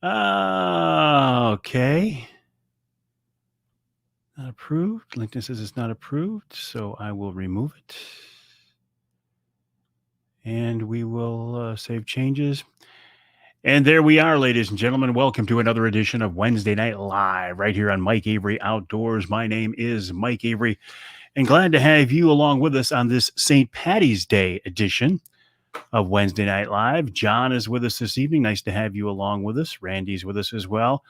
Okay. Not approved. LinkedIn says it's not approved, so I will remove it. And we will save changes. And there we are, ladies and gentlemen. Welcome to another edition of Wednesday Night Live right here on Mike Avery Outdoors. My name is Mike Avery, and glad to have you along with us on this St. Paddy's Day edition of Wednesday Night Live. John is with us this evening. Nice to have you along with us. Randy's with us as well.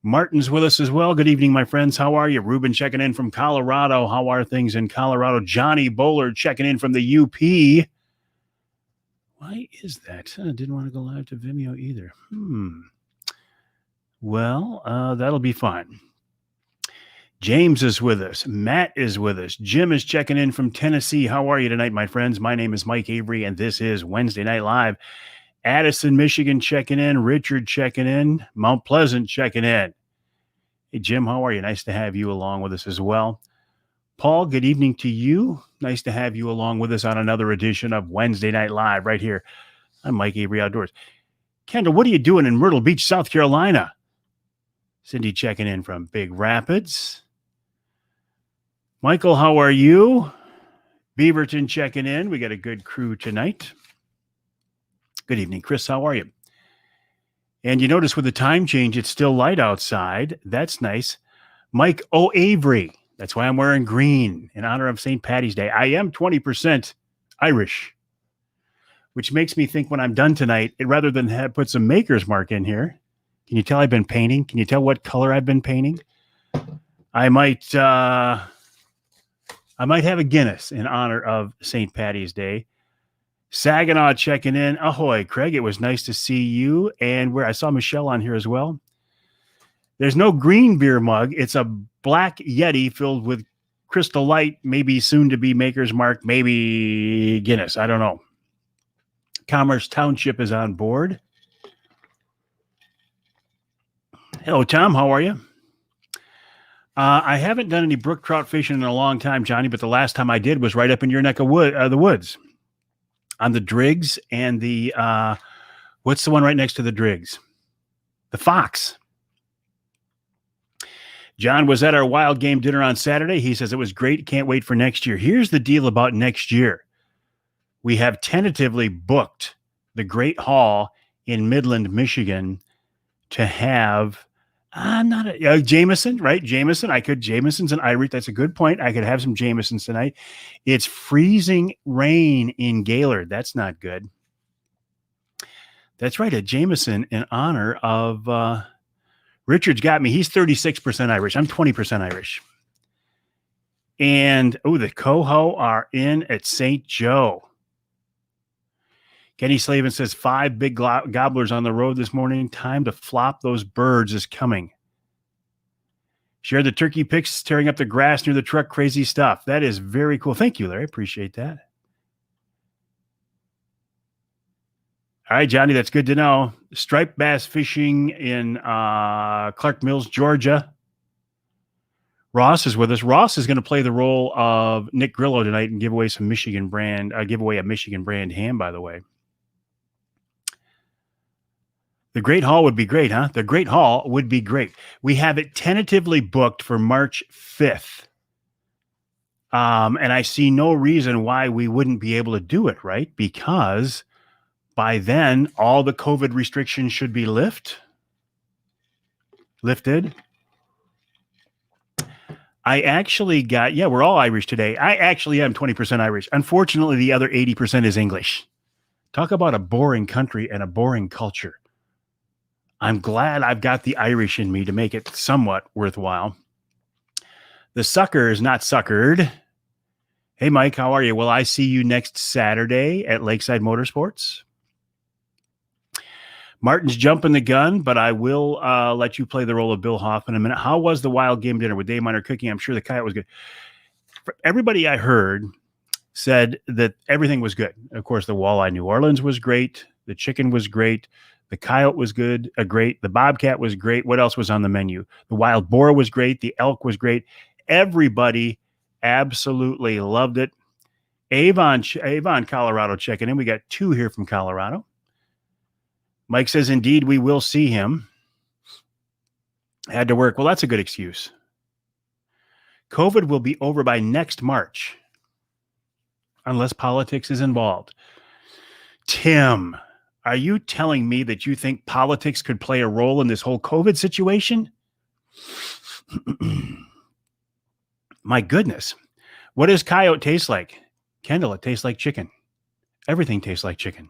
Martin's with us as well. Good evening, my friends. How are you? Ruben checking in from Colorado. How are things in Colorado? Johnny Bowler checking in from the UP. Why is that? I didn't want to go live to Vimeo either. Well, that'll be fun. James is with us. Matt is with us. Jim is checking in from Tennessee. How are you tonight, my friends? My name is Mike Avery, and this is Wednesday Night Live. Addison, Michigan checking in. Richard checking in. Mount Pleasant checking in. Hey, Jim, how are you? Nice to have you along with us as well. Paul, good evening to you. Nice to have you along with us on another edition of Wednesday Night Live right here on Mike Avery Outdoors. Kendall, what are you doing in Myrtle Beach, South Carolina? Cindy checking in from Big Rapids. Michael, how are you? Beaverton checking in. We got a good crew tonight. Good evening, Chris. How are you? And you notice with the time change, it's still light outside. That's nice. Mike O'Avery. That's why I'm wearing green in honor of St. Paddy's Day. I am 20% Irish, which makes me think when I'm done tonight, rather than put some Maker's Mark in here, can you tell I've been painting? Can you tell what color I've been painting? I might have a Guinness in honor of St. Paddy's Day. Saginaw checking in. Ahoy, Craig. It was nice to see you. And where I saw Michelle on here as well. There's no green beer mug. It's a black Yeti filled with Crystal Light, maybe soon to be Maker's Mark, maybe Guinness. I don't know. Commerce Township is on board. Hello, Tom. How are you? I haven't done any brook trout fishing in a long time, Johnny, but the last time I did was right up in your neck of the woods on the Driggs and the, what's the one right next to the Driggs? The Fox. John was at our wild game dinner on Saturday. He says it was great. Can't wait for next year. Here's the deal about next year. We have tentatively booked the Great Hall in Midland, Michigan to have Jameson, right? Jameson's an Irish. That's a good point. I could have some Jamesons tonight. It's freezing rain in Gaylord. That's not good. That's right. A Jameson in honor of, Richard's got me. He's 36% Irish. I'm 20% Irish. And, the Coho are in at St. Joe. Kenny Slavin says 5 big gobblers on the road this morning. Time to flop those birds is coming. Share the turkey pics, tearing up the grass near the truck. Crazy stuff. That is very cool. Thank you, Larry. Appreciate that. All right, Johnny, that's good to know. Striped bass fishing in Clark Mills, Georgia. Ross is with us. Ross is going to play the role of Nick Grillo tonight and give away some Michigan brand, give away a Michigan brand ham, by the way. The Great Hall would be great, huh? The Great Hall would be great. We have it tentatively booked for March 5th. And I see no reason why we wouldn't be able to do it, right? Because by then, all the COVID restrictions should be lifted. I actually we're all Irish today. I actually am 20% Irish. Unfortunately, the other 80% is English. Talk about a boring country and a boring culture. I'm glad I've got the Irish in me to make it somewhat worthwhile. The sucker is not suckered. Hey, Mike, how are you? Well, I see you next Saturday at Lakeside Motorsports. Martin's jumping the gun, but I will let you play the role of Bill Hoffman in a minute. How was the wild game dinner with Dave Miner cooking? I'm sure the coyote was good. Everybody I heard said that everything was good. Of course, the walleye New Orleans was great. The chicken was great. The coyote was great. The bobcat was great. What else was on the menu? The wild boar was great. The elk was great. Everybody absolutely loved it. Avon, Colorado checking in. We got 2 here from Colorado. Mike says, indeed, we will see him. I had to work. Well, that's a good excuse. COVID will be over by next March, unless politics is involved. Tim, are you telling me that you think politics could play a role in this whole COVID situation? My goodness. What does coyote taste like? Kendall, it tastes like chicken. Everything tastes like chicken.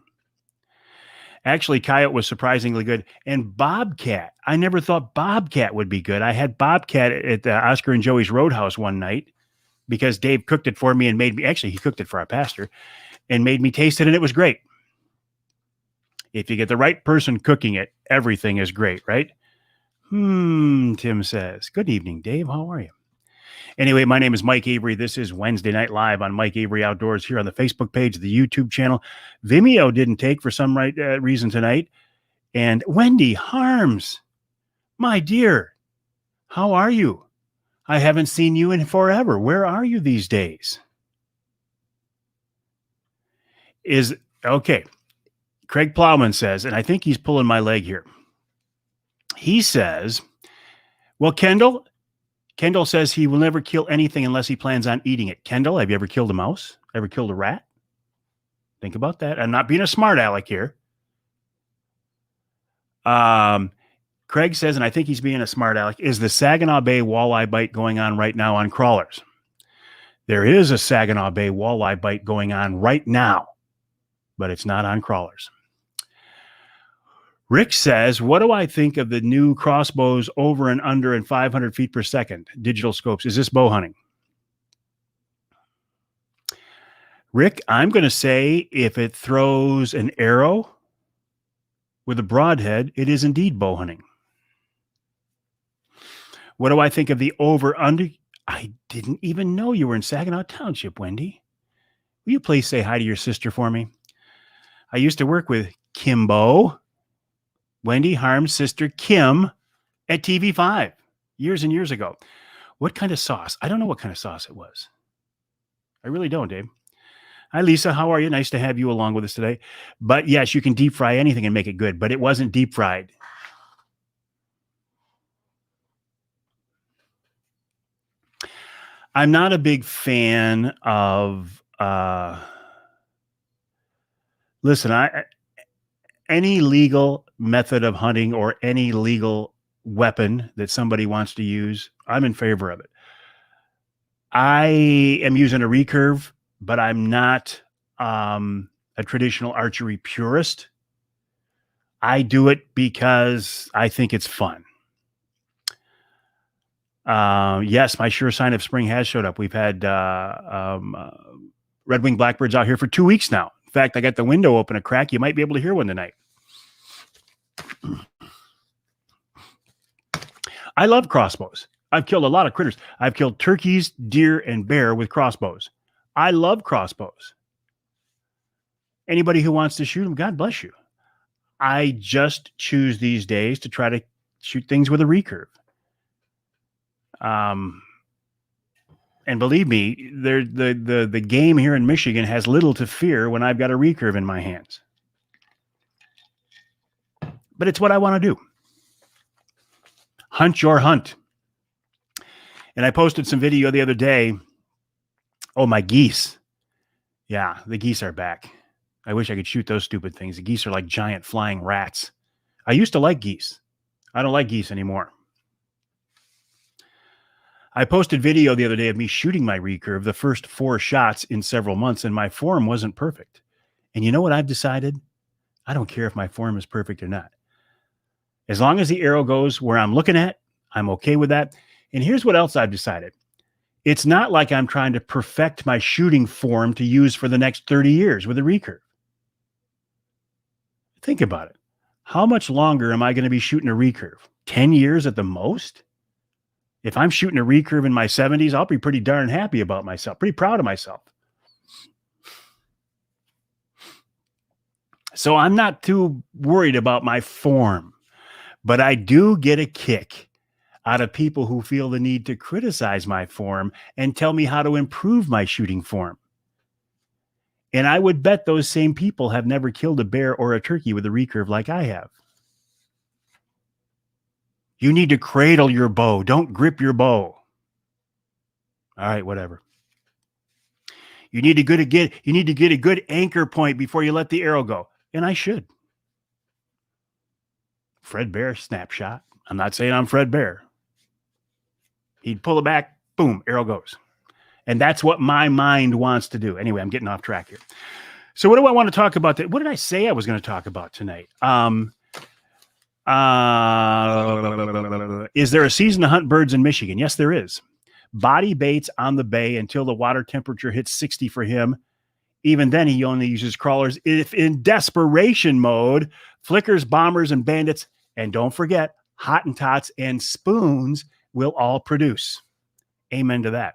Actually, coyote was surprisingly good. And bobcat. I never thought bobcat would be good. I had bobcat at Oscar and Joey's Roadhouse one night because Dave cooked it for me and made me, actually, he cooked it for our pastor and made me taste it, and it was great. If you get the right person cooking it, everything is great, right? Tim says. Good evening, Dave. How are you? Anyway, my name is Mike Avery. This is Wednesday Night Live on Mike Avery Outdoors here on the Facebook page, the YouTube channel. Vimeo didn't take for some reason tonight. And Wendy Harms, my dear, how are you? I haven't seen you in forever. Where are you these days? Okay. Craig Plowman says, and I think he's pulling my leg here. He says, well, Kendall says he will never kill anything unless he plans on eating it. Kendall, have you ever killed a mouse? Ever killed a rat? Think about that. I'm not being a smart aleck here. Craig says, and I think he's being a smart aleck, is the Saginaw Bay walleye bite going on right now on crawlers? There is a Saginaw Bay walleye bite going on right now, but it's not on crawlers. Rick says, what do I think of the new crossbows over and under and 500 feet per second? Digital scopes. Is this bow hunting? Rick, I'm going to say if it throws an arrow with a broadhead, it is indeed bow hunting. What do I think of the over under? I didn't even know you were in Saginaw Township, Wendy. Will you please say hi to your sister for me? I used to work with Kimbo, Wendy Harm's sister, Kim, at TV5 years and years ago. What kind of sauce? I don't know what kind of sauce it was. I really don't, Dave. Hi, Lisa. How are you? Nice to have you along with us today. But yes, you can deep fry anything and make it good, but it wasn't deep fried. I'm not a big fan of, any legal method of hunting or any legal weapon that somebody wants to use, I'm in favor of it. I am using a recurve, but I'm not a traditional archery purist. I do it because I think it's fun. Yes, my sure sign of spring has showed up. We've had red-winged blackbirds out here for 2 weeks now. In fact, I got the window open a crack. You might be able to hear one tonight. I love crossbows. I've killed a lot of critters. I've killed turkeys, deer, and bear with crossbows. I love crossbows. Anybody who wants to shoot them, God bless you. I just choose these days to try to shoot things with a recurve. And believe me, the game here in Michigan has little to fear when I've got a recurve in my hands. But it's what I want to do. Hunt your hunt. And I posted some video the other day. Oh, my geese. Yeah, the geese are back. I wish I could shoot those stupid things. The geese are like giant flying rats. I used to like geese. I don't like geese anymore. I posted video the other day of me shooting my recurve, the first 4 shots in several months, and my form wasn't perfect. And you know what I've decided? I don't care if my form is perfect or not. As long as the arrow goes where I'm looking at, I'm okay with that. And here's what else I've decided. It's not like I'm trying to perfect my shooting form to use for the next 30 years with a recurve. Think about it. How much longer am I going to be shooting a recurve? 10 years at the most? If I'm shooting a recurve in my 70s, I'll be pretty darn happy about myself, pretty proud of myself. So I'm not too worried about my form, but I do get a kick out of people who feel the need to criticize my form and tell me how to improve my shooting form. And I would bet those same people have never killed a bear or a turkey with a recurve like I have. You need to cradle your bow. Don't grip your bow. All right, whatever. You need to get a good anchor point before you let the arrow go. And I should. Fred Bear snapshot. I'm not saying I'm Fred Bear. He'd pull it back, boom, arrow goes. And that's what my mind wants to do. Anyway, I'm getting off track here. So what do I want to talk about? What did I say I was going to talk about tonight? Is there a season to hunt birds in Michigan? Yes, there is. Body baits on the bay until the water temperature hits 60 for him. Even then, he only uses crawlers if in desperation mode. Flickers, bombers, and bandits. And don't forget, Hottentots and spoons will all produce. Amen to that.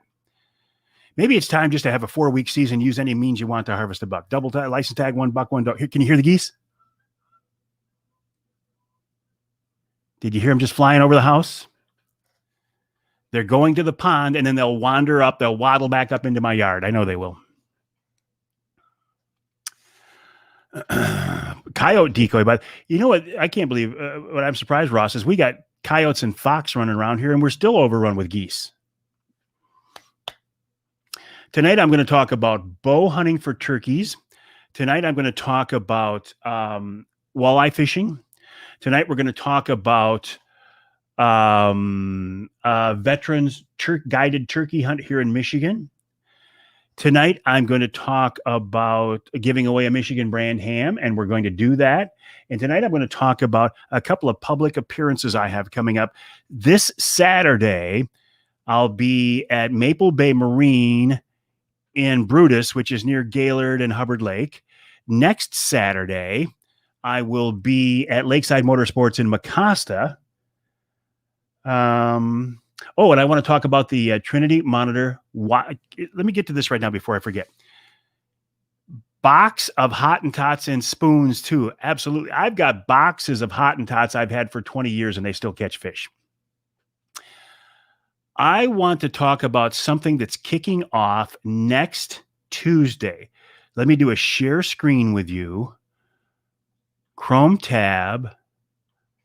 Maybe it's time just to have a 4-week season. Use any means you want to harvest a buck. Double tag, license tag, $1, $1 dog. Here, can you hear the geese? Did you hear them just flying over the house? They're going to the pond, and then they'll wander up. They'll waddle back up into my yard. I know they will. Coyote decoy, but you know what? I can't believe what I'm surprised, Ross, is we got coyotes and fox running around here, and we're still overrun with geese. Tonight, I'm going to talk about bow hunting for turkeys. Tonight, I'm going to talk about walleye fishing. Tonight, we're going to talk about veterans guided turkey hunt here in Michigan. Tonight, I'm going to talk about giving away a Michigan brand ham, and we're going to do that. And tonight, I'm going to talk about a couple of public appearances I have coming up. This Saturday, I'll be at Maple Bay Marine in Brutus, which is near Gaylord and Hubbard Lake. Next Saturday, I will be at Lakeside Motorsports in Mecosta. And I want to talk about the Trinity Monitor. Let me get to this right now before I forget. Box of Hottentots and spoons too. Absolutely. I've got boxes of Hottentots I've had for 20 years and they still catch fish. I want to talk about something that's kicking off next Tuesday. Let me do a share screen with you. Chrome tab.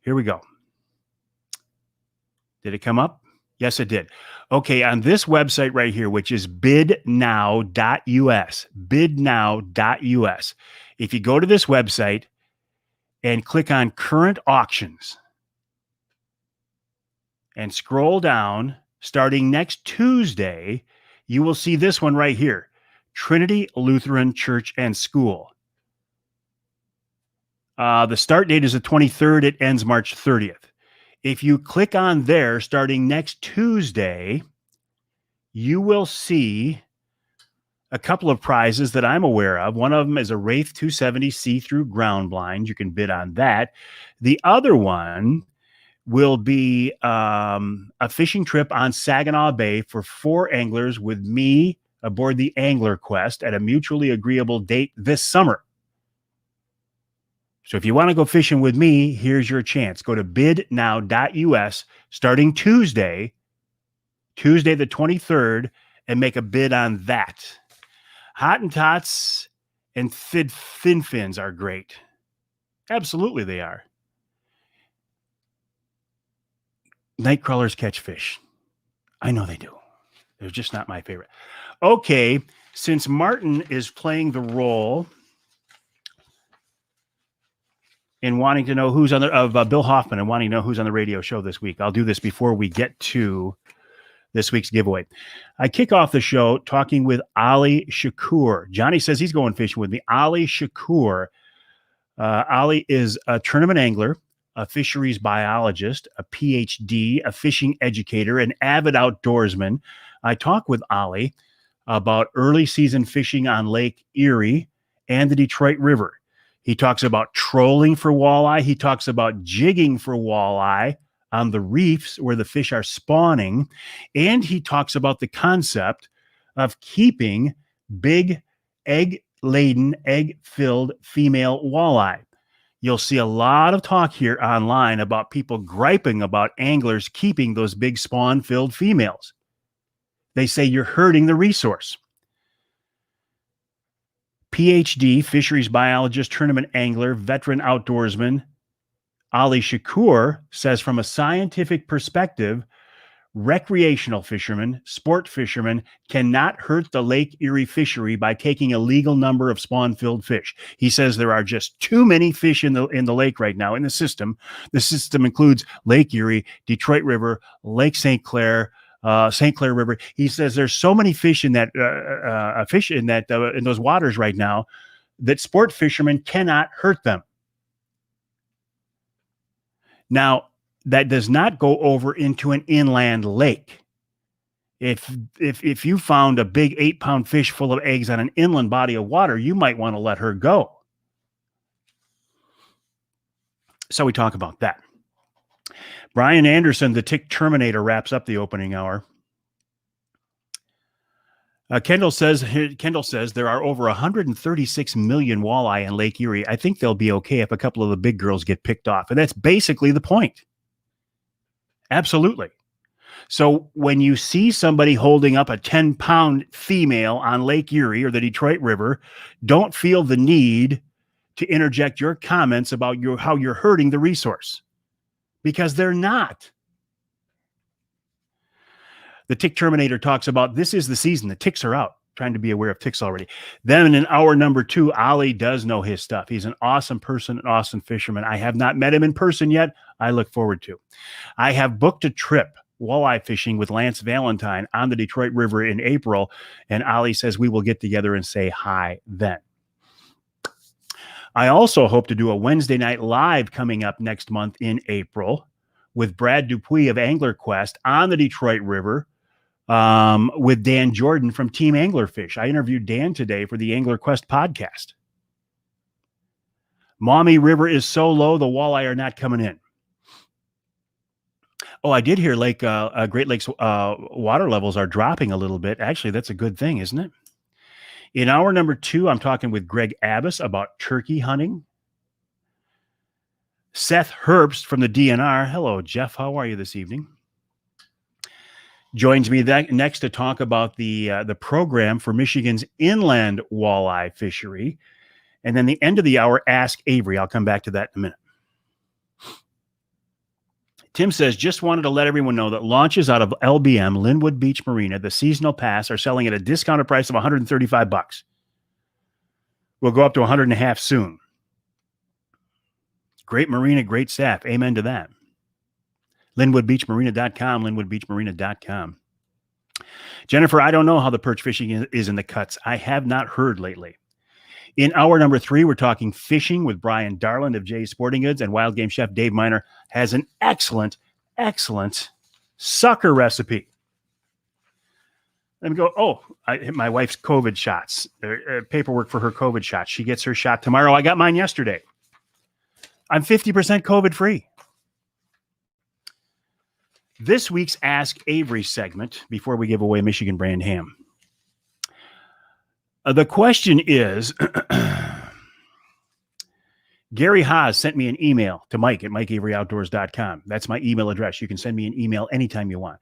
Here we go. Did it come up? Yes, it did. Okay, on this website right here, which is bidnow.us, bidnow.us. If you go to this website and click on current auctions and scroll down, starting next Tuesday, you will see this one right here, Trinity Lutheran Church and School. The start date is the 23rd. It ends March 30th. If you click on there, starting next Tuesday, you will see a couple of prizes that I'm aware of. One of them is a Wraith 270 see-through ground blind. You can bid on that. The other one will be a fishing trip on Saginaw Bay for 4 anglers with me aboard the Angler Quest at a mutually agreeable date this summer. So if you want to go fishing with me, here's your chance. Go to bidnow.us starting Tuesday the 23rd, and make a bid on that. Hottentots and thin fins are great. Absolutely they are. Night crawlers catch fish. I know they do. They're just not my favorite. Okay, since Martin is playing the role in wanting to know who's on the Bill Hoffman and wanting to know who's on the radio show this week, I'll do this before we get to this week's giveaway. I kick off the show talking with Ali Shakur. Johnny says he's going fishing with me. Ali Shakur. Ali is a tournament angler, a fisheries biologist, a PhD, a fishing educator, an avid outdoorsman. I talk with Ali about early season fishing on Lake Erie and the Detroit River. He talks about trolling for walleye. He talks about jigging for walleye on the reefs where the fish are spawning. And he talks about the concept of keeping big egg-laden, egg-filled female walleye. You'll see a lot of talk here online about people griping about anglers keeping those big spawn-filled females. They say you're hurting the resource. PhD, fisheries biologist, tournament angler, veteran outdoorsman, Ali Shakur says, from a scientific perspective, recreational fishermen, sport fishermen cannot hurt the Lake Erie fishery by taking a legal number of spawn-filled fish. He says there are just too many fish in the lake right now in the system. The system includes Lake Erie, Detroit River, Lake St. Clair River. He says there's so many fish in that in those waters right now that sport fishermen cannot hurt them. Now, that does not go over into an inland lake. If you found a big 8-pound fish full of eggs on an inland body of water, you might want to let her go. So we talk about that. Brian Anderson, the Tick Terminator, wraps up the opening hour. Kendall says there are over 136 million walleye in Lake Erie. I think they'll be okay if a couple of the big girls get picked off. And that's basically the point. Absolutely. So when you see somebody holding up a 10-pound female on Lake Erie or the Detroit River, don't feel the need to interject your comments about how you're hurting the resource, because they're not. The Tick Terminator talks about this is the season. The ticks are out. Trying to be aware of ticks already. Then in hour number 2, Ali does know his stuff. He's an awesome person, an awesome fisherman. I have not met him in person yet. I look forward to. I have booked a trip walleye fishing with Lance Valentine on the Detroit River in April, and Ali says we will get together and say hi then. I also hope to do a Wednesday night live coming up next month in April with Brad Dupuis of Angler Quest on the Detroit River, with Dan Jordan from Team Anglerfish. I interviewed Dan today for the Angler Quest podcast. Maumee River is so low, the walleye are not coming in. Oh, I did hear Great Lakes water levels are dropping a little bit. Actually, that's a good thing, isn't it? In hour number 2, I'm talking with Greg Abbas about turkey hunting. Seth Herbst from the DNR. Hello, Jeff. How are you this evening? Joins me next to talk about the program for Michigan's inland walleye fishery. And then the end of the hour, Ask Avery. I'll come back to that in a minute. Tim says, just wanted to let everyone know that launches out of LBM, Linwood Beach Marina, the seasonal pass, are selling at a discounted price of $135. We'll go up to $150 soon. Great marina, great staff. Amen to that. LinwoodBeachMarina.com, LinwoodBeachMarina.com. Jennifer, I don't know how the perch fishing is in the cuts. I have not heard lately. In hour number 3, we're talking fishing with Brian Darland of Jay's Sporting Goods, and Wild Game Chef Dave Miner has an excellent sucker recipe. Let me go. My wife's COVID shots, paperwork for her COVID shots. She gets her shot tomorrow. I got mine yesterday. I'm 50% COVID free. This week's Ask Avery segment, before we give away Michigan brand ham. The question is, Gary Haas sent me an email to Mike at MikeAveryOutdoors.com. That's my email address. You can send me an email anytime you want.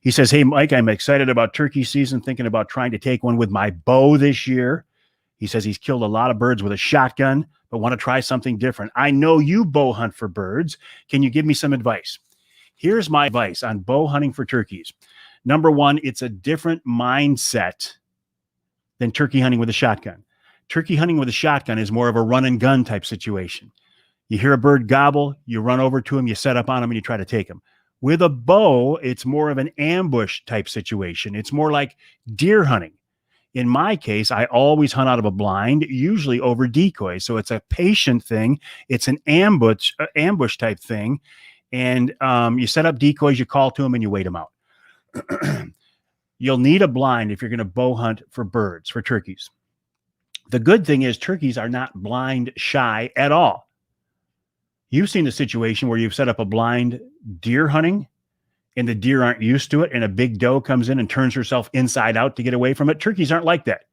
He says, hey, Mike, I'm excited about turkey season, thinking about trying to take one with my bow this year. He says he's killed a lot of birds with a shotgun, but want to try something different. I know you bow hunt for birds. Can you give me some advice? Here's my advice on bow hunting for turkeys. Number 1, it's a different mindset than turkey hunting with a shotgun. Turkey hunting with a shotgun is more of a run and gun type situation. You hear a bird gobble, you run over to him, you set up on him, and you try to take him. With a bow, it's more of an ambush type situation. It's more like deer hunting. In my case, I always hunt out of a blind, usually over decoys. So it's a patient thing. It's an ambush type thing. And you set up decoys, you call to them, and you wait them out. You'll need a blind if you're going to bow hunt for birds, for turkeys. The good thing is turkeys are not blind shy at all. You've seen the situation where you've set up a blind deer hunting and the deer aren't used to it, and a big doe comes in and turns herself inside out to get away from it. Turkeys aren't like that.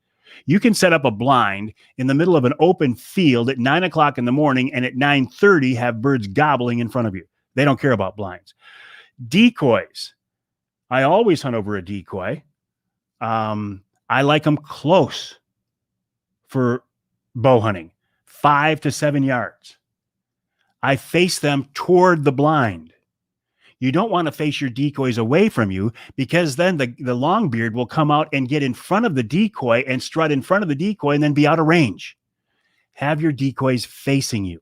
You can set up a blind in the middle of an open field at 9 o'clock in the morning, and at 9:30 have birds gobbling in front of you. They don't care about blinds. Decoys. I always hunt over a decoy. I like them close for bow hunting, 5 to 7 yards. I face them toward the blind. You don't want to face your decoys away from you, because then the long beard will come out and get in front of the decoy and strut in front of the decoy and then be out of range. Have your decoys facing you.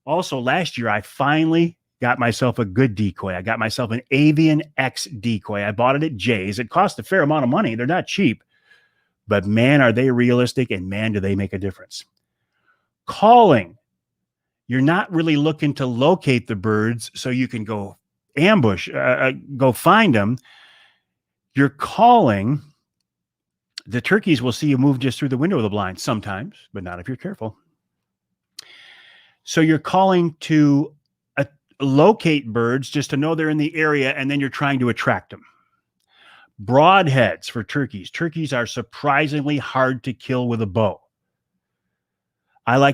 Also, last year, I finally got myself a good decoy. I got myself an Avian X decoy. I bought it at Jay's. It cost a fair amount of money. They're not cheap, but man, are they realistic, and man, do they make a difference. Calling. You're not really looking to locate the birds so you can go ambush, go find them. You're calling. The turkeys will see you move just through the window of the blind sometimes, but not if you're careful. So you're calling to locate birds just to know they're in the area, and then you're trying to attract them. Broadheads for turkeys. Turkeys are surprisingly hard to kill with a bow. I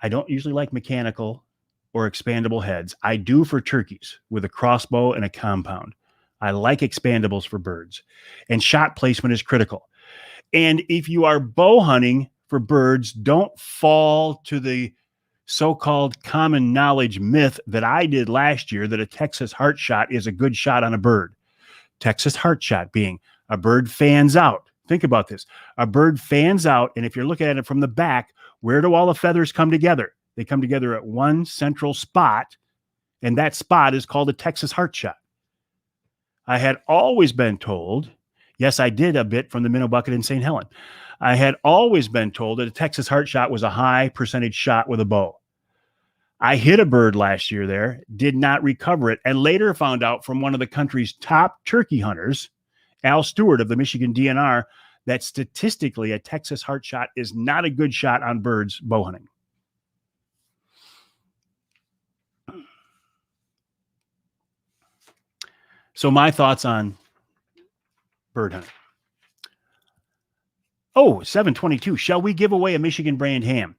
don't usually like mechanical or expandable heads. I do for turkeys with a crossbow and a compound. I like expandables for birds. And shot placement is critical. And if you are bow hunting for birds, don't fall to the so-called common knowledge myth that I did last year, that a Texas heart shot is a good shot on a bird. Texas heart shot being a bird fans out. Think about this. A bird fans out, and if you're looking at it from the back, where do all the feathers come together? They come together at one central spot, and that spot is called a Texas heart shot. I had always been told, yes, I did a bit from the minnow bucket in St. Helen. I had always been told that a Texas heart shot was a high percentage shot with a bow. I hit a bird last year there, did not recover it, and later found out from one of the country's top turkey hunters, Al Stewart of the Michigan DNR, that statistically a Texas heart shot is not a good shot on birds bow hunting. So my thoughts on bird hunting. Oh, 722. Shall we give away a Michigan brand ham?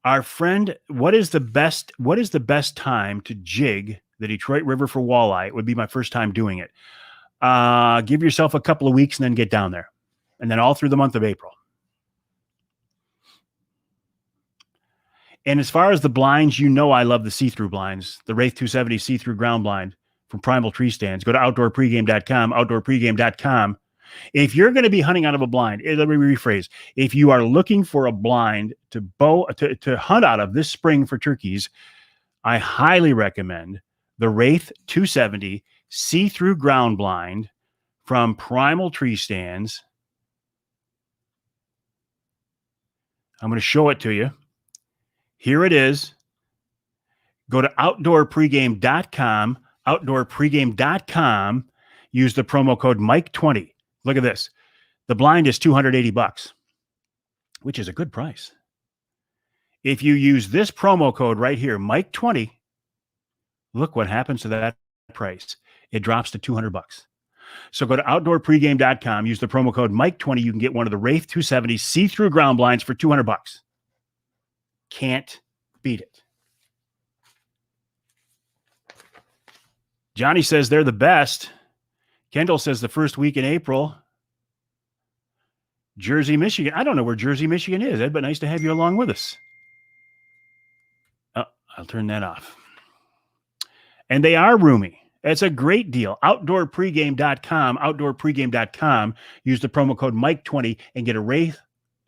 Our friend, what is the best time to jig the Detroit River for walleye? It would be my first time doing it. Give yourself a couple of weeks and then get down there. And then all through the month of April. And as far as the blinds, I love the see-through blinds. The Wraith 270 see-through ground blind from Primal Tree Stands. Go to outdoorpregame.com, outdoorpregame.com. If you're going to be hunting out of a blind, let me rephrase. If you are looking for a blind to hunt out of this spring for turkeys, I highly recommend the Wraith 270 see-through ground blind from Primal Tree Stands. I'm going to show it to you. Here it is. Go to outdoorpregame.com, outdoorpregame.com. Use the promo code Mike20. Look at this. The blind is $280, which is a good price. If you use this promo code right here, Mike20, look what happens to that price. It drops to $200. So go to outdoorpregame.com, use the promo code Mike20. You can get one of the Wraith 270 see-through ground blinds for $200. Can't beat it. Johnny says they're the best. Kendall says the first week in April. Jersey, Michigan. I don't know where Jersey, Michigan is, Ed, but nice to have you along with us. Oh, I'll turn that off. And they are roomy. It's a great deal. Outdoorpregame.com, outdoorpregame.com. Use the promo code Mike20 and get a Wraith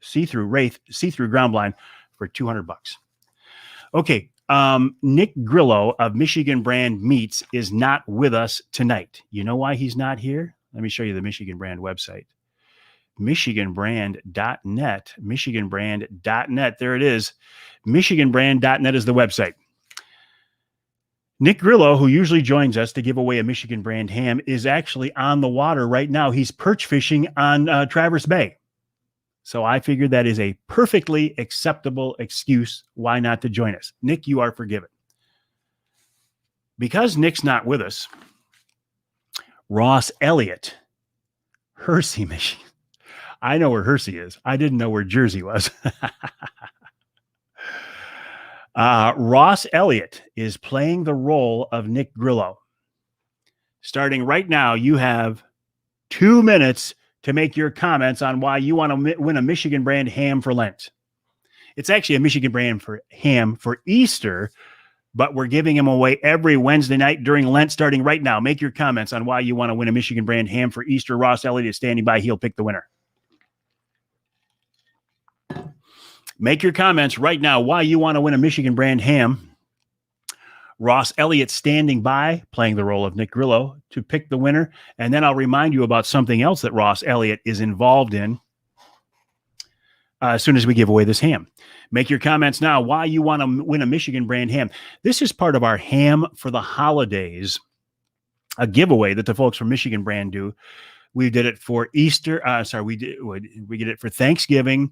see-through ground blind for $200. Okay. Nick Grillo of Michigan Brand Meats is not with us tonight. You know why he's not here? Let me show you the Michigan Brand website. MichiganBrand.net. MichiganBrand.net. There it is. MichiganBrand.net is the website. Nick Grillo, who usually joins us to give away a Michigan Brand ham, is actually on the water right now. He's perch fishing on Traverse Bay. So I figured that is a perfectly acceptable excuse why not to join us. Nick, you are forgiven. Because Nick's not with us, Ross Elliott, Hersey, Michigan. I know where Hersey is. I didn't know where Jersey was. Ross Elliott is playing the role of Nick Grillo. Starting right now, you have 2 minutes to make your comments on why you want to win a Michigan Brand ham for Lent. It's actually a Michigan Brand for ham for Easter, but we're giving them away every Wednesday night during Lent starting right now. Make your comments on why you want to win a Michigan brand ham for Easter. Ross Elliott is standing by. He'll pick the winner. Make your comments right now why you want to win a Michigan brand ham. Ross Elliott standing by, playing the role of Nick Grillo, to pick the winner. And then I'll remind you about something else that Ross Elliott is involved in as soon as we give away this ham. Make your comments now why you want to win a Michigan brand ham. This is part of our Ham for the Holidays, a giveaway that the folks from Michigan brand do. We did it for Easter. We did it for Thanksgiving.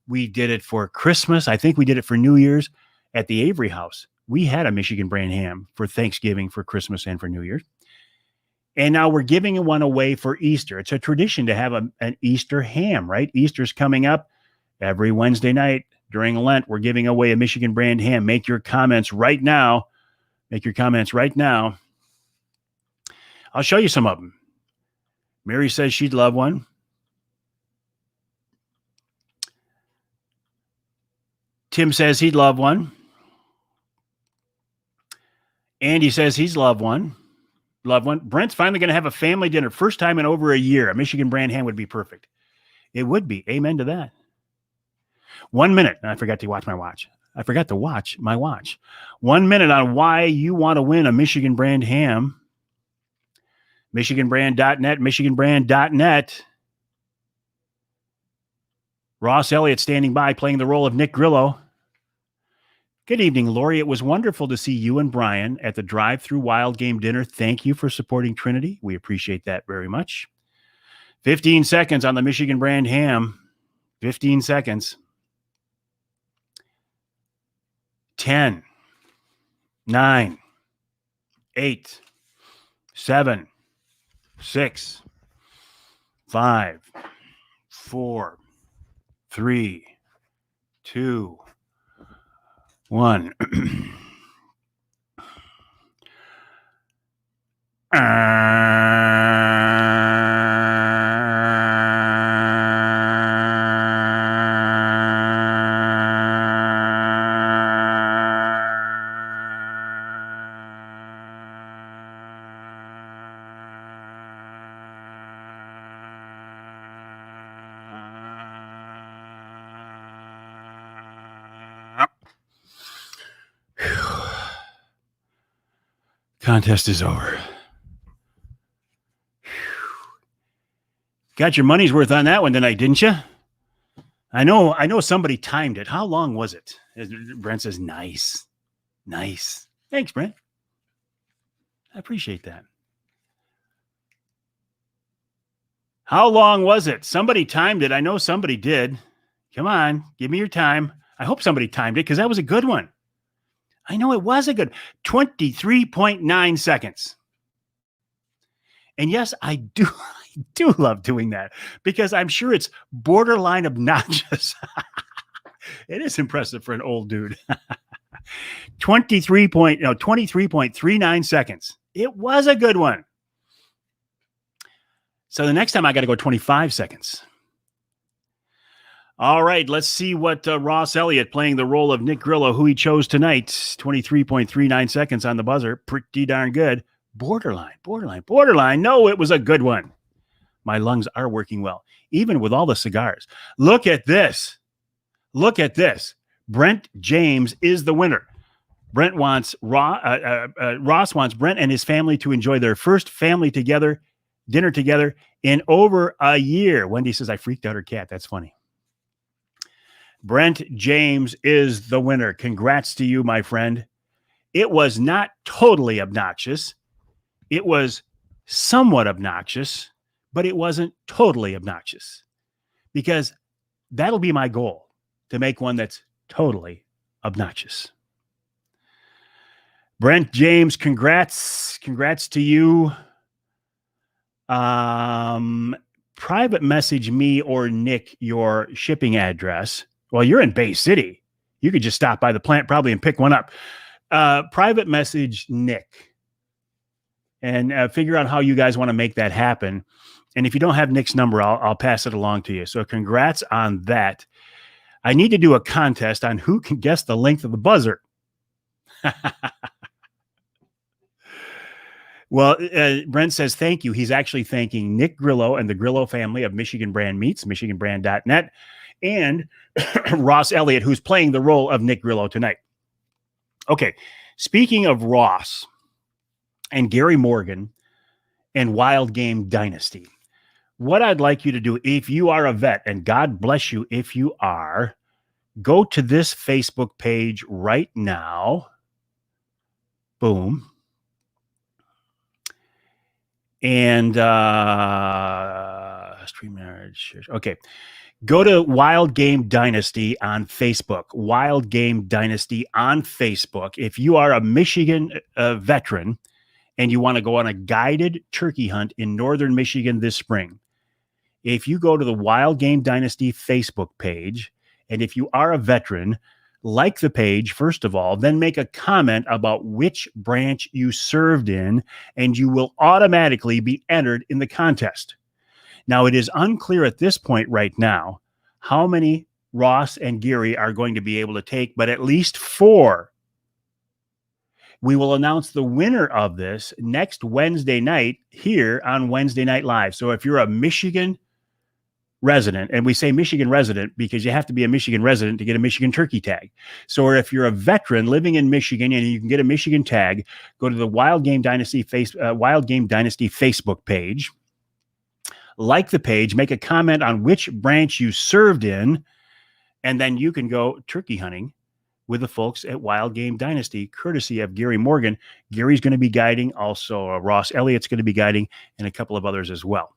We did it for Christmas. I think we did it for New Year's at the Avery House. We had a Michigan brand ham for Thanksgiving, for Christmas, and for New Year's. And now we're giving one away for Easter. It's a tradition to have an Easter ham, right? Easter's coming up every Wednesday night during Lent. We're giving away a Michigan brand ham. Make your comments right now. Make your comments right now. I'll show you some of them. Mary says she'd love one. Tim says he'd love one. Andy says he's loved one. Brent's finally going to have a family dinner. First time in over a year. A Michigan brand ham would be perfect. It would be. Amen to that. 1 minute. I forgot to watch my watch. 1 minute on why you want to win a Michigan brand ham. MichiganBrand.net, MichiganBrand.net. Ross Elliott standing by, playing the role of Nick Grillo. Good evening, Lori. It was wonderful to see you and Brian at the drive-through wild game dinner. Thank you for supporting Trinity. We appreciate that very much. 15 seconds on the Michigan brand ham. 15 seconds. 10, 9, 8, 7, 6, 5, 4, 3, 2, 1. Contest is over. Got your money's worth on that one tonight, didn't you? I know somebody timed it. How long was it? Brent says, nice. Nice. Thanks, Brent. I appreciate that. How long was it? Somebody timed it. I know somebody did. Come on, give me your time. I hope somebody timed it because that was a good one. I know it was a good 23.9 seconds. And yes, I do love doing that because I'm sure it's borderline obnoxious. It is impressive for an old dude. 23.39 seconds. It was a good one. So the next time I got to go 25 seconds. All right, let's see what Ross Elliott, playing the role of Nick Grillo, who he chose tonight. 23.39 seconds on the buzzer. Pretty darn good. Borderline. No, it was a good one. My lungs are working well, even with all the cigars. Look at this. Brent James is the winner. Ross wants Brent and his family to enjoy their first family dinner together in over a year. Wendy says, I freaked out her cat. That's funny. Brent James is the winner. Congrats to you, my friend. It was not totally obnoxious. It was somewhat obnoxious, but it wasn't totally obnoxious because that'll be my goal, to make one that's totally obnoxious. Brent James, congrats to you. Private message me or Nick your shipping address. Well, you're in Bay City. You could just stop by the plant probably and pick one up. Private message Nick and figure out how you guys want to make that happen. And if you don't have Nick's number, I'll pass it along to you. So congrats on that. I need to do a contest on who can guess the length of the buzzer. Well, Brent says thank you. He's actually thanking Nick Grillo and the Grillo family of Michigan Brand Meats, michiganbrand.net, and Ross Elliott, who's playing the role of Nick Grillo tonight. Okay, speaking of Ross and Gary Morgan and Wild Game Dynasty, what I'd like you to do, if you are a vet, and God bless you if you are, go to this Facebook page right now. Boom. And stream marriage. Okay. Go to Wild Game Dynasty on Facebook. Wild Game Dynasty on Facebook. If you are a Michigan veteran and you want to go on a guided turkey hunt in northern Michigan this spring, if you go to the Wild Game Dynasty Facebook page, and if you are a veteran, like the page, first of all, then make a comment about which branch you served in, and you will automatically be entered in the contest. Now, it is unclear at this point right now how many Ross and Gary are going to be able to take, but at least 4. We will announce the winner of this next Wednesday night here on Wednesday Night Live. So if you're a Michigan resident, and we say Michigan resident because you have to be a Michigan resident to get a Michigan turkey tag. So if you're a veteran living in Michigan and you can get a Michigan tag, go to the Wild Game Dynasty Facebook page, like the page, make a comment on which branch you served in, and then you can go turkey hunting with the folks at Wild Game Dynasty, courtesy of Gary Morgan. Gary's going to be guiding, also Ross Elliott's going to be guiding, and a couple of others as well.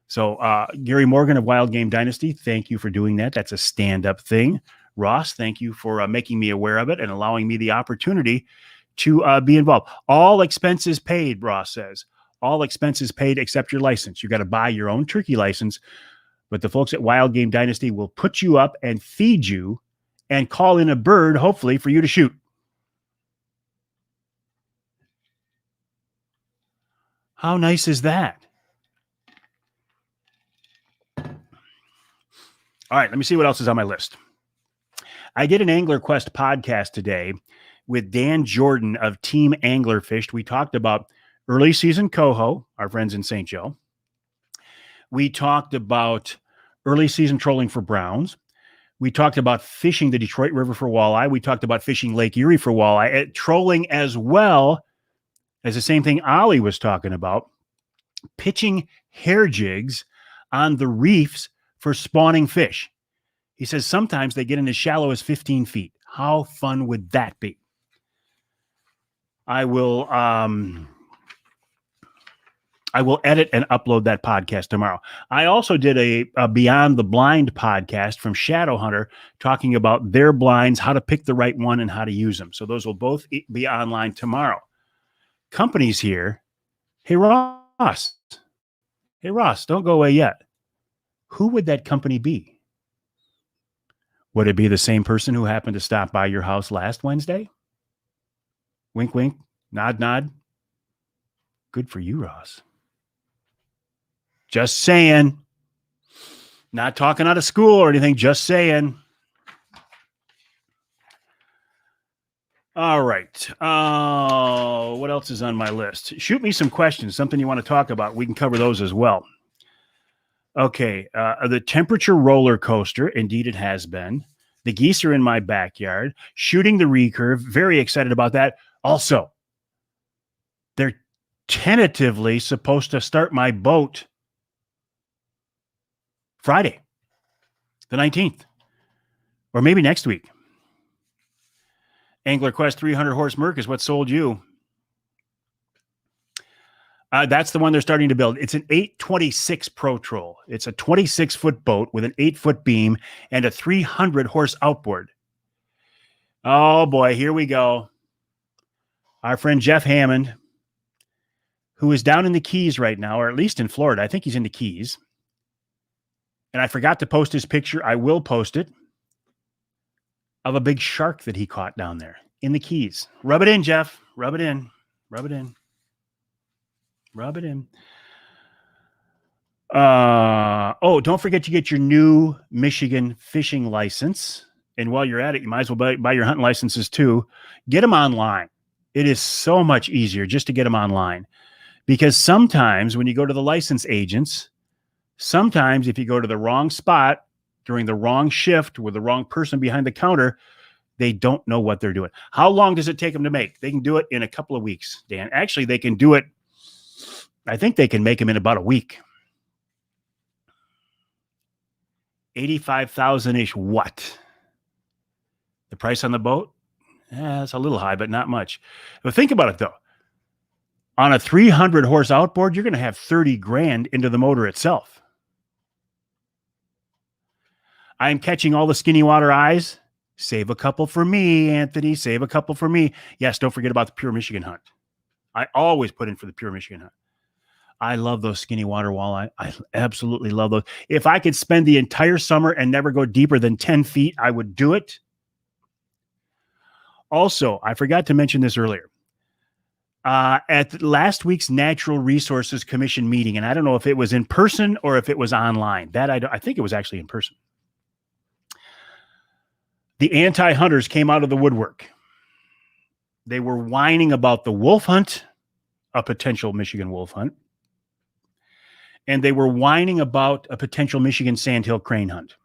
So Gary Morgan of Wild Game Dynasty, thank you for doing that. That's a stand-up thing. Ross, thank you for making me aware of it and allowing me the opportunity to be involved. All expenses paid, Ross says. All expenses paid except your license. You got to buy your own turkey license, but the folks at Wild Game Dynasty will put you up and feed you and call in a bird, hopefully, for you to shoot. How nice is that? All right, let me see what else is on my list. I did an Angler Quest podcast today with Dan Jordan of Team Anglerfished. We talked about early season coho, our friends in St. Joe. We talked about early season trolling for browns. We talked about fishing the Detroit River for walleye. We talked about fishing Lake Erie for walleye, trolling as well as the same thing Ollie was talking about, pitching hair jigs on the reefs for spawning fish. He says sometimes they get in as shallow as 15 feet. How fun would that be? I will edit and upload that podcast tomorrow. I also did a Beyond the Blind podcast from Shadow Hunter talking about their blinds, how to pick the right one, and how to use them. So those will both be online tomorrow. Companies here. Hey, Ross. Hey, Ross, don't go away yet. Who would that company be? Would it be the same person who happened to stop by your house last Wednesday? Wink, wink, nod, nod. Good for you, Ross. Just saying. Not talking out of school or anything, just saying. All right. What else is on my list? Shoot me some questions, something you want to talk about. We can cover those as well. Okay. The temperature roller coaster, indeed it has been. The geese are in my backyard, shooting the recurve. Very excited about that. Also, they're tentatively supposed to start my boat Friday, the 19th, or maybe next week. Angler Quest 300 horse Merc is what sold you. That's the one they're starting to build. It's an 826 Pro Troll. It's a 26-foot boat with an 8-foot beam and a 300 horse outboard. Oh boy, here we go. Our friend Jeff Hammond, who is down in the Keys right now, or at least in Florida. I think he's in the Keys. And I forgot to post his picture. I will post it, of a big shark that he caught down there in the Keys. Rub it in, Jeff. Rub it in. Rub it in. Rub it in. Don't forget to get your new Michigan fishing license. And while you're at it, you might as well buy your hunting licenses too. Get them online. It is so much easier just to get them online, because sometimes when you go to the license agents, sometimes if you go to the wrong spot during the wrong shift with the wrong person behind the counter, they don't know what they're doing. How long does it take them to make? They can do it in a couple of weeks, Dan. Actually, they can do it. I think they can make them in about a week. 85,000-ish what? The price on the boat? It's a little high, but not much. But think about it, though. On a 300 horse outboard, you're going to have 30 grand into the motor itself. I'm catching all the skinny water eyes. Save a couple for me, Anthony. Save a couple for me. Yes, don't forget about the Pure Michigan hunt. I always put in for the Pure Michigan hunt. I love those skinny water walleye. I absolutely love those. If I could spend the entire summer and never go deeper than 10 feet, I would do it. Also, I forgot to mention this earlier. At last week's Natural Resources Commission meeting, and I don't know if it was in person or if it was online. I think it was actually in person. The anti-hunters came out of the woodwork. They were whining about the wolf hunt, a potential Michigan wolf hunt, and they were whining about a potential Michigan sandhill crane hunt.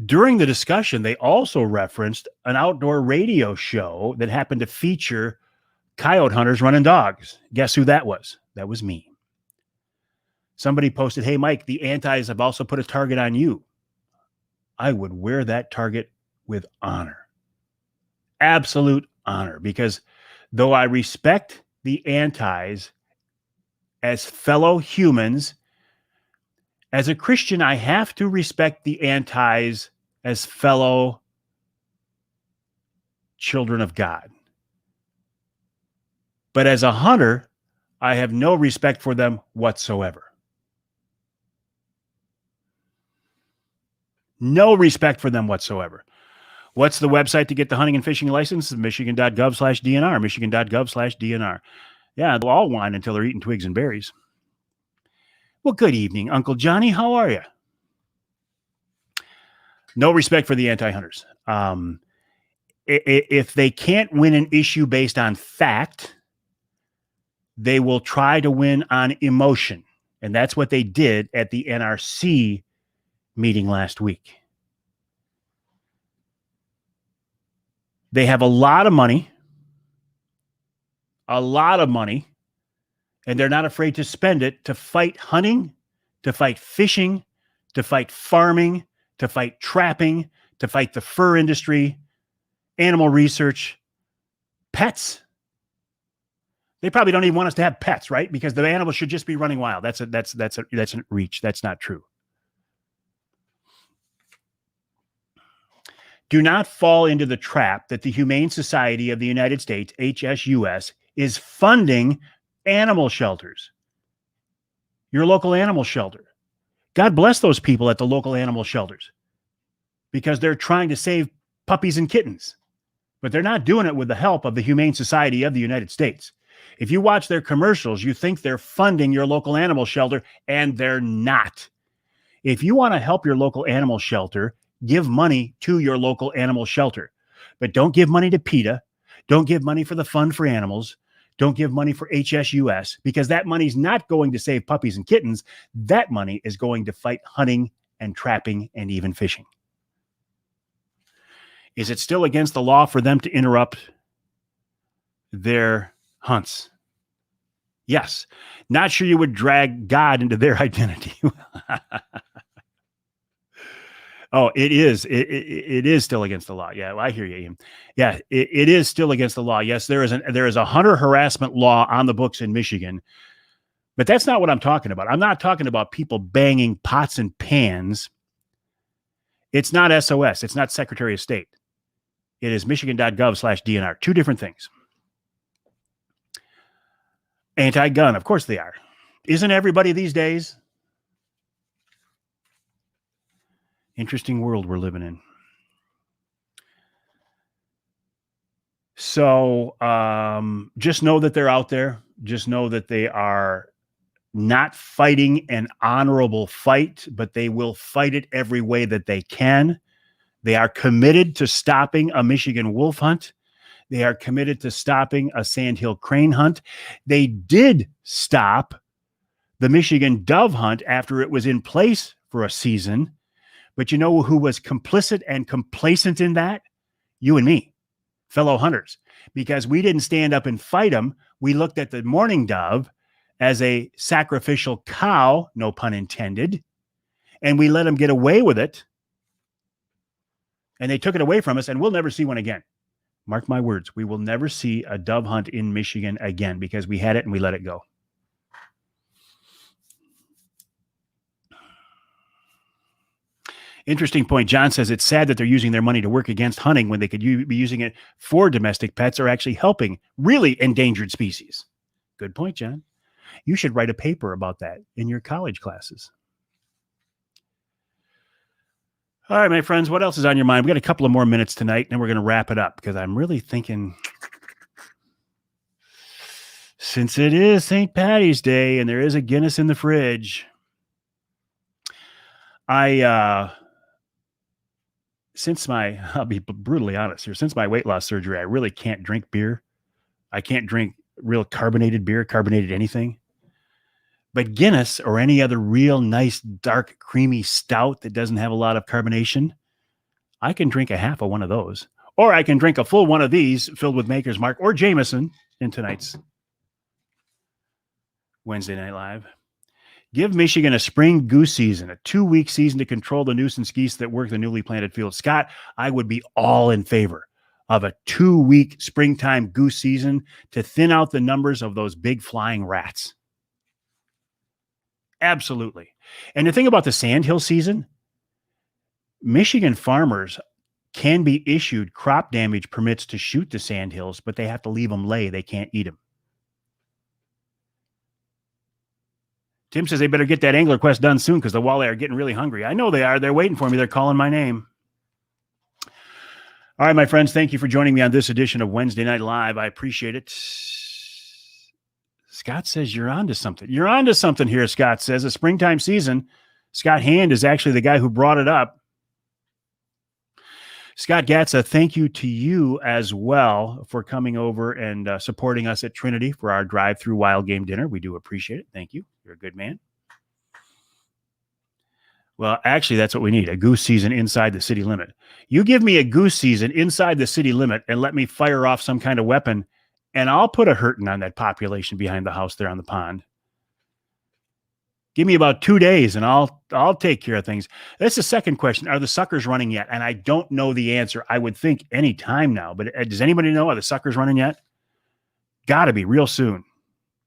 During the discussion, they also referenced an outdoor radio show that happened to feature coyote hunters running dogs. Guess who that was? That was me. Somebody posted, "Hey, Mike, the antis have also put a target on you." I would wear that target with honor. Absolute honor, because though I respect the antis as fellow humans, as a Christian, I have to respect the antis as fellow children of God. But as a hunter, I have no respect for them whatsoever. No respect for them whatsoever. What's the website to get the hunting and fishing license? Michigan.gov/DNR, Michigan.gov/DNR. Yeah, they'll all whine until they're eating twigs and berries. Well, good evening, Uncle Johnny. How are you? No respect for the anti-hunters. If they can't win an issue based on fact, they will try to win on emotion. And that's what they did at the NRC meeting last week. They have a lot of money, and they're not afraid to spend it to fight hunting, to fight fishing, to fight farming, to fight trapping, to fight the fur industry, animal research, pets. They probably don't even want us to have pets, right? Because the animals should just be running wild. That's a reach. That's not true. Do not fall into the trap that the Humane Society of the United States, HSUS, is funding animal shelters. Your local animal shelter. God bless those people at the local animal shelters, because they're trying to save puppies and kittens, but they're not doing it with the help of the Humane Society of the United States. If you watch their commercials, you think they're funding your local animal shelter, and they're not. If you want to help your local animal shelter, give money to your local animal shelter, but don't give money to PETA. Don't give money for the Fund for Animals. Don't give money for HSUS, because that money's not going to save puppies and kittens. That money is going to fight hunting and trapping and even fishing. Is it still against the law for them to interrupt their hunts? Yes. Not sure you would drag God into their identity. Oh, it is. It is still against the law. Yeah, well, I hear you, Ian. Yeah, it is still against the law. Yes, there is a hunter harassment law on the books in Michigan, but that's not what I'm talking about. I'm not talking about people banging pots and pans. It's not SOS. It's not Secretary of State. It is Michigan.gov/DNR. Two different things. Anti-gun, of course they are. Isn't everybody these days? Interesting world we're living in. So just know that they're out there. Just know that they are not fighting an honorable fight, but they will fight it every way that they can. They are committed to stopping a Michigan wolf hunt. They are committed to stopping a sandhill crane hunt. They did stop the Michigan dove hunt after it was in place for a season. But you know who was complicit and complacent in that? You and me, fellow hunters, because we didn't stand up and fight them. We looked at the mourning dove as a sacrificial cow, no pun intended, and we let them get away with it. And they took it away from us, and we'll never see one again. Mark my words, we will never see a dove hunt in Michigan again because we had it and we let it go. Interesting point. John says it's sad that they're using their money to work against hunting when they could be using it for domestic pets or actually helping really endangered species. Good point, John. You should write a paper about that in your college classes. All right, my friends, what else is on your mind? We got a couple of more minutes tonight, and then we're going to wrap it up because I'm really thinking, since it is St. Paddy's Day and there is a Guinness in the fridge, I'll be brutally honest here, since my weight loss surgery, I really can't drink beer. I can't drink real carbonated beer, carbonated anything. But Guinness or any other real nice, dark, creamy stout that doesn't have a lot of carbonation, I can drink a half of one of those. Or I can drink a full one of these filled with Maker's Mark or Jameson in tonight's Wednesday Night Live. Give Michigan a spring goose season, a 2-week season to control the nuisance geese that work the newly planted fields. Scott, I would be all in favor of a 2-week springtime goose season to thin out the numbers of those big flying rats. Absolutely. And the thing about the sandhill season, Michigan farmers can be issued crop damage permits to shoot the sandhills, but they have to leave them lay. They can't eat them. Tim says they better get that angler quest done soon because the walleye are getting really hungry. I know they are. They're waiting for me. They're calling my name. All right, my friends, thank you for joining me on this edition of Wednesday Night Live. I appreciate it. Scott says you're on to something. You're on to something here, Scott says. A springtime season. Scott Hand is actually the guy who brought it up. Scott Gatza, thank you to you as well for coming over and supporting us at Trinity for our drive-through wild game dinner. We do appreciate it. Thank you. You're a good man. Well, actually, that's what we need, a goose season inside the city limit. You give me a goose season inside the city limit and let me fire off some kind of weapon, and I'll put a hurting on that population behind the house there on the pond. Give me about 2 days, and I'll take care of things. That's the second question. Are the suckers running yet? And I don't know the answer. I would think any time now, but does anybody know, are the suckers running yet? Got to be real soon.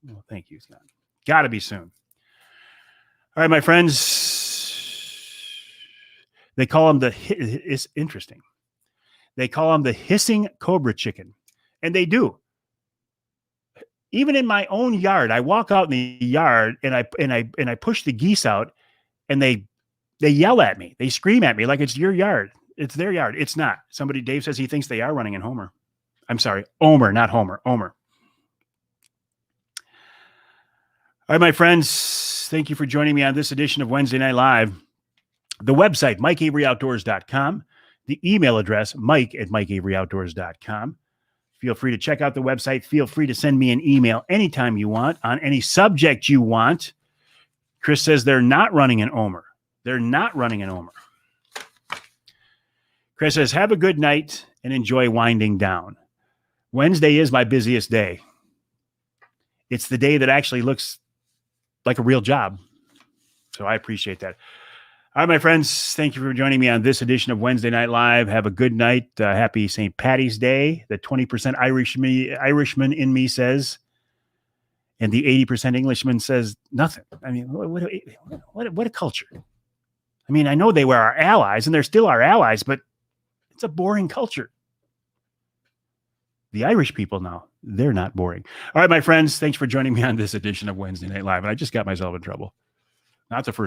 Well, thank you, Scott. Got to be soon. All right, my friends. They call them it's interesting. They call them the hissing cobra chicken. And they do. Even in my own yard, I walk out in the yard and I push the geese out and they yell at me. They scream at me like it's your yard. It's their yard. It's not. Dave says he thinks they are running in Homer. I'm sorry, Omer, not Homer, Omer. All right, my friends, thank you for joining me on this edition of Wednesday Night Live. The website, MikeAveryOutdoors.com. The email address, Mike@MikeAveryOutdoors.com. Feel free to check out the website. Feel free to send me an email anytime you want on any subject you want. Chris says they're not running an Omer. They're not running an Omer. Chris says, have a good night and enjoy winding down. Wednesday is my busiest day. It's the day that actually looks like a real job. So I appreciate that. All right, my friends, thank you for joining me on this edition of Wednesday Night Live. Have a good night. Happy St. Paddy's Day. The 20% Irishman in me says, and the 80% Englishman says nothing. I mean, what a culture. I mean, I know they were our allies, and they're still our allies, but it's a boring culture. The Irish people now, they're not boring. All right, my friends, thanks for joining me on this edition of Wednesday Night Live. And I just got myself in trouble. Not the first